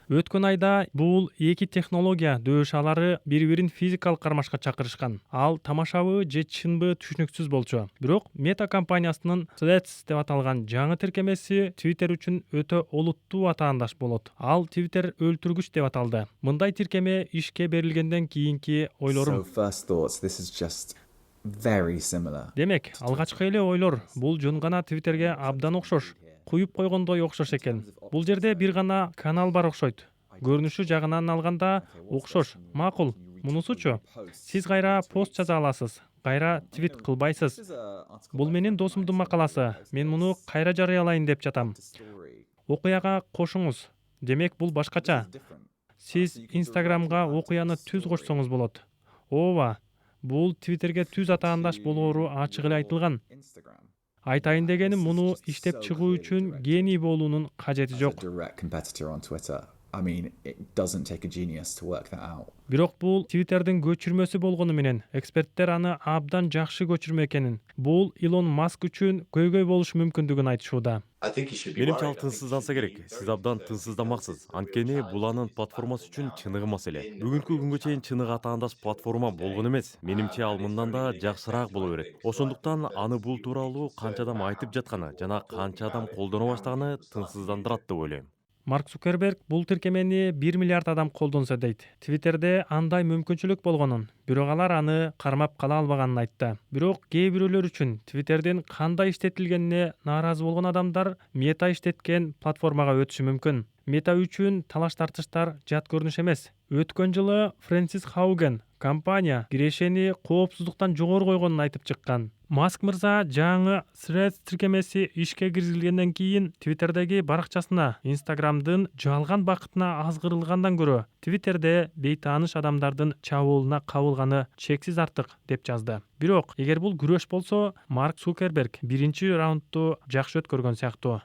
Өткөн айда бул эки технология дөшалары бири-бирин физикалык кармашка чакырышкан. Ал тамашабы же чынбы түшүнүксүз болчу. Бирок Meta компаниясынын Threads деп аталган жаңы тиркемеси Twitter үчүн өтө олуттуу атаандаш болот. Ал Twitter өлтүргүч деп аталды. Мындай тиркеме ишке берилгенден кийинки ойлорум. Демек, алгачкы эле ойлор бул жөн гана Twitterге абдан окшош, куюп койгондой окшош экен. Бул жерде бир гана канал бар окшойт. Көрүнүшү жагынан алганда окшош, макул. Мунусучу, сиз кайра пост жаза аласыз, кайра твит кылбайсыз. Бул менин досумдун макаласы. Мен муну кайра жарыялайын деп жатам. Окуяга кошуңуз. Демек, бул башкача. Сиз Instagramга окуяны түз кошсоңуз болот. Ооба, бул Twitterге түз атаандаш болоору ачык эле айтылган. Айтайын дегеним, муну иштеп чыгуу үчүн гений болуунун кажети жок. Бирок бул Twitterдин көчүрмөсү болгону менен эксперттер аны абдан жакшы көчүрмө экенин, бул Илон Маск үчүн көйгөй болушу мүмкүндүгүн айтышууда. Менимче ал тынчсызданса керек. Сиз абдан тынчсыздамаксыз. Анткени бул анын платформасы үчүн чыныгы маселе. Бүгүнкү күнгө чейин чыныгы атаандаш платформа болгон эмес. Менимче ал мындан да жакшыраак боло берет. Ошондуктан аны бул тууралуу канча адам айтып жатканы жана канча адам колдоно баштаганы тынчсыздандырат деп ойлойм. Марк Цукерберг бул тиркемени 1 миллиард адам колдонсо дейт. Твиттерде андай мүмкүнчүлүк болгонун, бирок алар аны кармап кала албаганын айтты. Бирок кээ бирөөлөр үчүн Твиттердин кандай иштетилгенине нааразы болгон адамдар Meta иштеткен платформага өтүшү мүмкүн. Meta үчүн талаш-тартыштар жат көрүнүш эмес. Өткөн жылы Фрэнсис Хауген компания кирешени коопсуздуктан жогору койгонун айтып чыккан. Маск мырза жаңы Threads тиркемеси ишке киргизилгенден кийин Twitterдеги баракчасына Instagramдын жалган бакытына азгырылгандан көрө Twitterде бейтааныш адамдардын чабуулуна кабылганы чексиз артык деп жазды. Бирок, эгер бул күрөш болсо, Марк Цукерберг биринчи раундду жакшы өткөргөн сыяктуу.